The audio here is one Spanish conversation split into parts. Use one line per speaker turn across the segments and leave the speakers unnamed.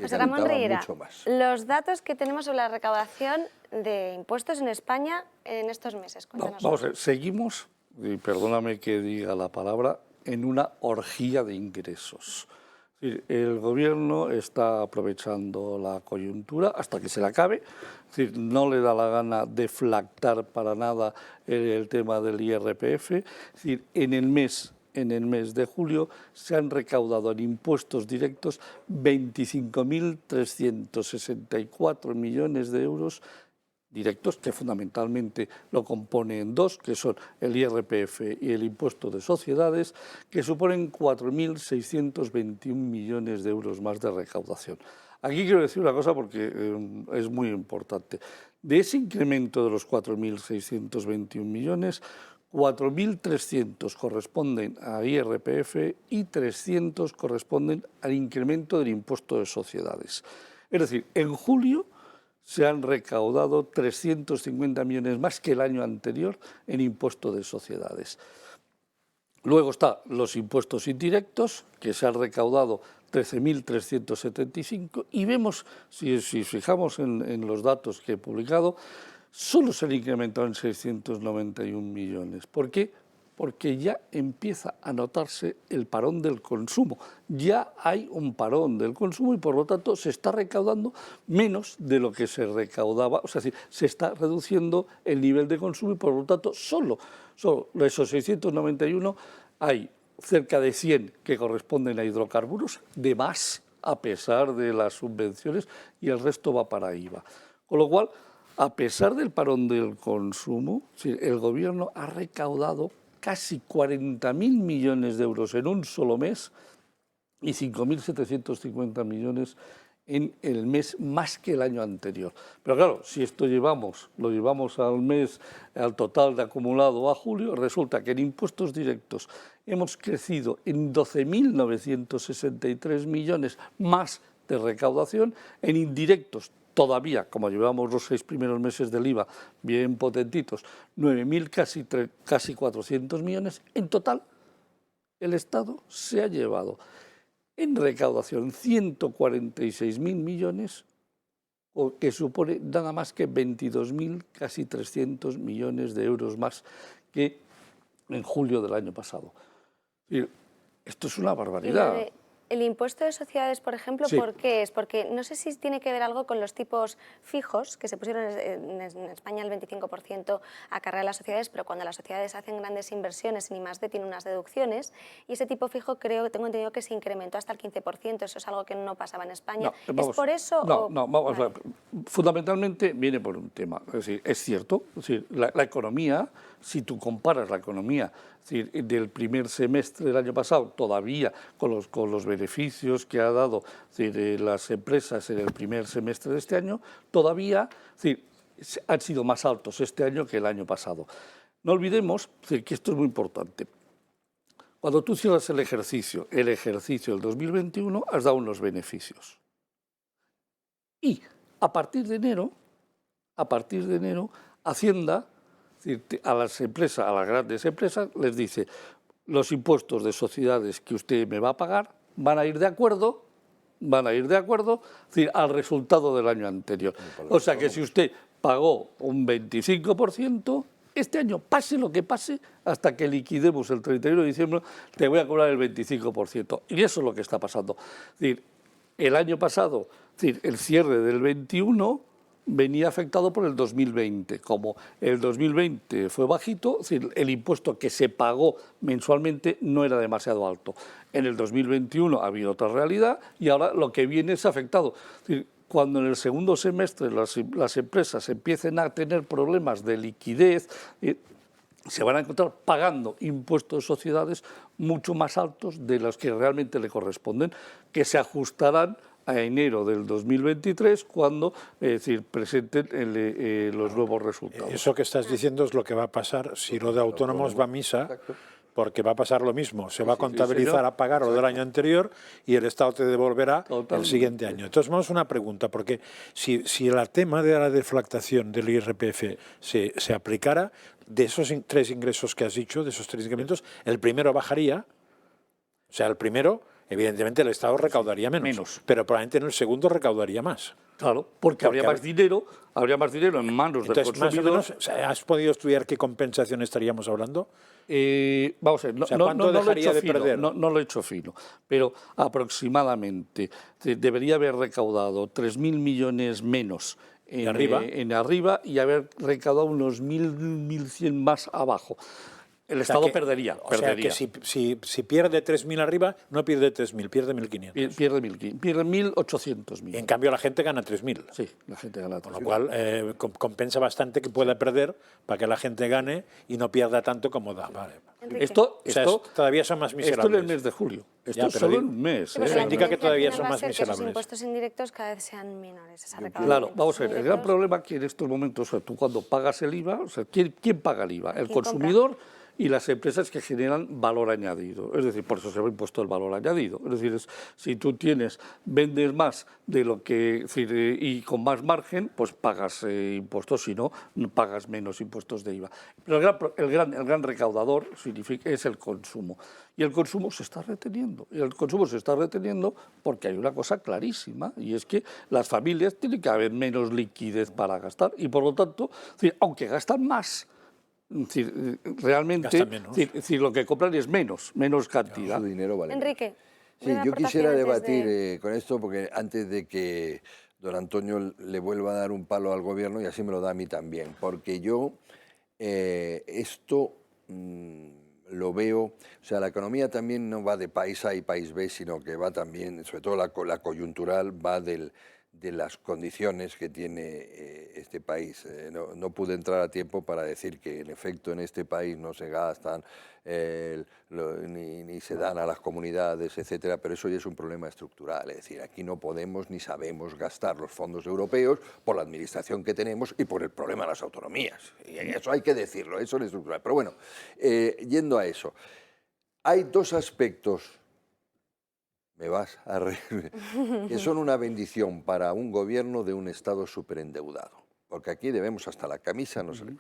José Ramón Riera,
mucho más.
los datos que tenemos sobre la recaudación de impuestos en España en estos meses, cuéntanos.
Vamos a ver, seguimos, y perdóname que diga la palabra, en una orgía de ingresos. Es decir, el Gobierno está aprovechando la coyuntura hasta que se le acabe, es decir, no le da la gana deflactar para nada el tema del IRPF, es decir, en el mes de julio se han recaudado en impuestos directos 25.364 millones de euros directos, que fundamentalmente lo componen dos, que son el IRPF y el impuesto de sociedades, que suponen 4.621 millones de euros más de recaudación. Aquí quiero decir una cosa porque es muy importante. De ese incremento de los 4.621 millones, 4.300 corresponden a IRPF y 300 corresponden al incremento del impuesto de sociedades. Es decir, en julio se han recaudado 350 millones más que el año anterior en impuesto de sociedades. Luego están los impuestos indirectos, que se han recaudado 13.375, y vemos, si fijamos en los datos que he publicado, solo se han incrementado en 691 millones. ¿Por qué? Porque ya empieza a notarse el parón del consumo. Ya hay un parón del consumo y, por lo tanto, se está recaudando menos de lo que se recaudaba. O sea, se está reduciendo el nivel de consumo y, por lo tanto, solo de esos 691 hay cerca de 100 que corresponden a hidrocarburos, de más, a pesar de las subvenciones, y el resto va para IVA. Con lo cual, a pesar del parón del consumo, el Gobierno ha recaudado casi 40.000 millones de euros en un solo mes y 5.750 millones en el mes más que el año anterior. Pero claro, si esto lo llevamos al total de acumulado a julio, resulta que en impuestos directos hemos crecido en 12.963 millones más de recaudación, en indirectos todavía, como llevamos los 6 primeros meses del IVA, bien potentitos, 9.000 casi 400 millones. En total, el Estado se ha llevado en recaudación 146.000 millones, o que supone nada más que 22.000, casi 300 millones de euros más que en julio del año pasado. Esto es una barbaridad.
El impuesto de sociedades, por ejemplo,
Sí.
¿por qué es? Porque no sé si tiene que ver algo con los tipos fijos, que se pusieron en España el 25% a cargar las sociedades, pero cuando las sociedades hacen grandes inversiones en I+D tienen unas deducciones, y ese tipo fijo tengo entendido que se incrementó hasta el 15%, eso es algo que no pasaba en España.
No,
¿Es por eso?
Vamos a ver. Fundamentalmente viene por un tema. Es decir, es cierto, es decir, la economía, si tú comparas la economía, es decir, del primer semestre del año pasado, todavía con los beneficios que ha dado, es decir, las empresas en el primer semestre de este año, todavía, es decir, han sido más altos este año que el año pasado. No olvidemos, es decir, que esto es muy importante. Cuando tú cierras el ejercicio del 2021, has dado unos beneficios. Y a partir de enero, Hacienda, a las empresas, a las grandes empresas, les dice: los impuestos de sociedades que usted me va a pagar van a ir de acuerdo, es decir, al resultado del año anterior. O sea que si usted pagó un 25%, este año, pase lo que pase, hasta que liquidemos el 31 de diciembre, te voy a cobrar el 25%. Y eso es lo que está pasando. Es decir, el año pasado, es decir, el cierre del 21 venía afectado por el 2020. Como el 2020 fue bajito, es decir, el impuesto que se pagó mensualmente no era demasiado alto. En el 2021 ha habido otra realidad y ahora lo que viene es afectado. Es decir, cuando en el segundo semestre las empresas empiecen a tener problemas de liquidez, se van a encontrar pagando impuestos de sociedades mucho más altos de los que realmente le corresponden, que se ajustarán a enero del 2023, cuando presenten los nuevos resultados.
Eso que estás diciendo es lo que va a pasar si lo de autónomos va a misa. Exacto. Porque va a pasar lo mismo, se va a contabilizar a pagar lo del año anterior y el Estado te devolverá el siguiente año. Entonces, vamos a una pregunta, porque si el tema de la deflactación del IRPF se aplicara, de esos 3 ingresos que has dicho, de esos 3 incrementos, el primero bajaría, o sea, el primero evidentemente el Estado recaudaría menos, pero probablemente en el segundo recaudaría más.
Claro, porque habría más dinero en manos del consumidor.
Más o menos, ¿has podido estudiar qué compensación estaríamos hablando?
Vamos a ver,
¿cuánto dejaría de perder?
No lo he hecho fino, pero aproximadamente debería haber recaudado 3.000 millones menos en arriba y haber recaudado unos 1.100 más abajo. El Estado perdería.
O sea que si pierde 3.000 arriba, no pierde 3.000, pierde 1.500.
Pierde 1.800.000.
En cambio la gente gana 3.000.
Sí, la gente gana 3.000.
Con lo cual compensa bastante que pueda perder para que la gente gane y no pierda tanto como da. Vale.
Esto
todavía son más miserables.
Esto en el mes de julio. Esto es solo en un mes.
Eso indica que todavía son más miserables.
Que los impuestos indirectos cada vez sean menores.
Claro, vamos a ver. El gran problema que en estos momentos, o sea, tú cuando pagas el IVA, o sea, ¿quién paga el IVA? El consumidor y las empresas que generan valor añadido. Es decir, por eso se ha impuesto el valor añadido. Es decir, si tú vendes más de lo que, y con más margen, pues pagas impuestos, si no, pagas menos impuestos de IVA. Pero el gran recaudador es el consumo. Y el consumo se está reteniendo. Y el consumo se está reteniendo porque hay una cosa clarísima, y es que las familias tienen que haber menos liquidez para gastar, y por lo tanto, aunque gastan más, realmente lo que compran es menos cantidad.
Su dinero vale.
Enrique.
Sí, yo quisiera debatir con esto, porque antes de que don Antonio le vuelva a dar un palo al gobierno, y así me lo da a mí también, porque yo esto lo veo, o sea, la economía también no va de país A y país B, sino que va también, sobre todo la coyuntural, va de las condiciones que tiene este país. No pude entrar a tiempo para decir que en efecto en este país no se gastan ni se dan a las comunidades, etcétera, pero eso ya es un problema estructural. Es decir, aquí no podemos ni sabemos gastar los fondos europeos por la administración que tenemos y por el problema de las autonomías. Y eso hay que decirlo, eso es estructural. Pero bueno, yendo a eso, hay dos aspectos que son una bendición para un gobierno de un Estado superendeudado, porque aquí debemos hasta la camisa, no se le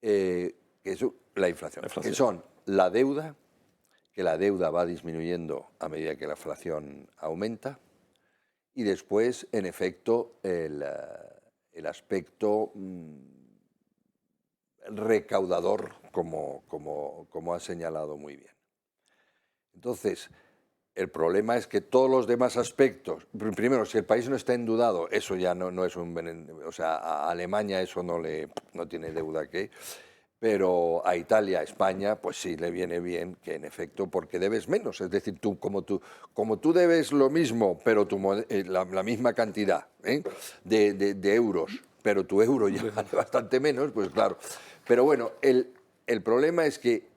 que es la inflación, que son la deuda, que la deuda va disminuyendo a medida que la inflación aumenta, y después, en efecto, el aspecto recaudador, como ha señalado muy bien. Entonces, el problema es que todos los demás aspectos, primero, si el país no está endeudado, eso ya no es o sea, a Alemania eso no tiene deuda pero a Italia, a España, pues sí le viene bien que en efecto, porque debes menos, es decir, como tú debes lo mismo, pero la misma cantidad de euros, pero tu euro ya vale bastante menos, pues claro. Pero bueno, el problema es que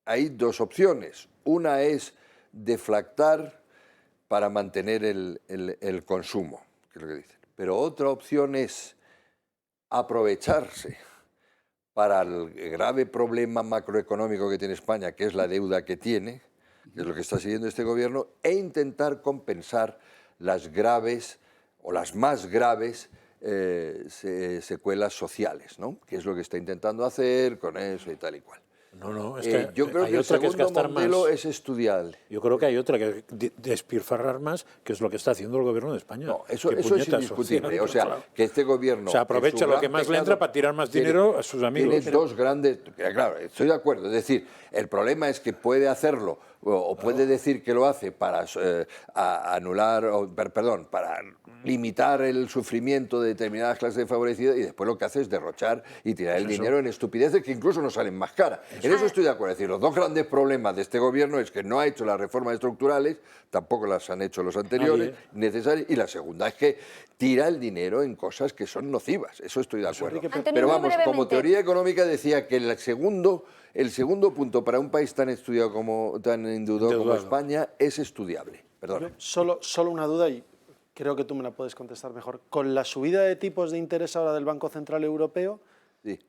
hay dos opciones. Una es deflactar para mantener el consumo, que es lo que dicen. Pero otra opción es aprovecharse para el grave problema macroeconómico que tiene España, que es la deuda que tiene, que es lo que está siguiendo este gobierno, e intentar compensar las graves o las más graves secuelas sociales, ¿no? Que es lo que está intentando hacer con eso y tal y cual.
No,
yo creo que el segundo modelo es estudiable.
Yo creo que hay otra, que despilfarrar más, que es lo que está haciendo el gobierno de España.
No, eso es indiscutible. O sea, que este gobierno...
O sea, aprovecha lo que más le entra para tirar más dinero a sus amigos.
Tiene dos grandes... Claro, estoy de acuerdo. Es decir, el problema es que puede hacerlo o puede decir que lo hace para para limitar el sufrimiento de determinadas clases de favorecidas, y después lo que hace es derrochar y tirar el dinero en estupideces que incluso nos salen más caras. En eso estoy de acuerdo. Es decir, los dos grandes problemas de este gobierno es que no ha hecho las reformas estructurales, tampoco las han hecho los anteriores, necesarias, y la segunda es que tira el dinero en cosas que son nocivas. Eso estoy de acuerdo. Pero vamos, como teoría económica decía que el segundo punto para un país tan estudiado tan endeudado como España es estudiable. Perdón.
Solo una duda, y creo que tú me la puedes contestar mejor. Con la subida de tipos de interés ahora del Banco Central Europeo,
sí,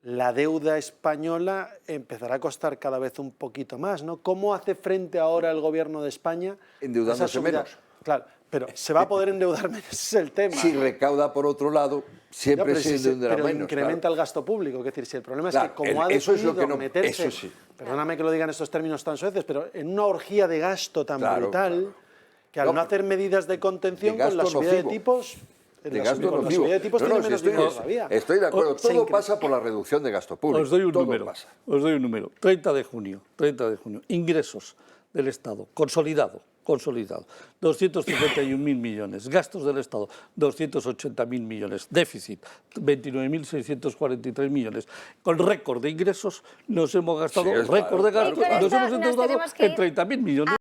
la deuda española empezará a costar cada vez un poquito más, ¿no? ¿Cómo hace frente ahora el gobierno de España?
Endeudándose menos.
Claro, Pero se va a poder endeudar menos, ese es el tema.
Si recauda por otro lado, siempre se endeudará
pero
menos.
incrementa
claro.
el gasto público. Es decir, si el problema es
Claro,
que como ha
eso es lo
decidido
que no-
meterse,
eso sí.
perdóname que lo diga en estos términos tan sueces, pero en una orgía de gasto tan
Claro,
brutal,
claro.
que al
No,
no hacer medidas de contención
de
con la
gasto
subida de
nocivo.
tipos...
De
la
gasto
con la
nocivo.
subida de tipos
No,
tiene
no, si
menos dinero todavía.
estoy de acuerdo,
Se
todo
incre-
pasa por la reducción de gasto público.
Os doy un
todo
número.
pasa.
Os doy un número. 30 de junio. Ingresos del Estado, consolidado. 251.000 millones. Gastos del Estado, 280.000 millones. Déficit, 29.643 millones. Con récord de ingresos nos hemos gastado
Sí, es
récord de
claro,
gastos
claro,
y nos
claro.
hemos endeudado
Nos tenemos que
en
ir
30.000 millones.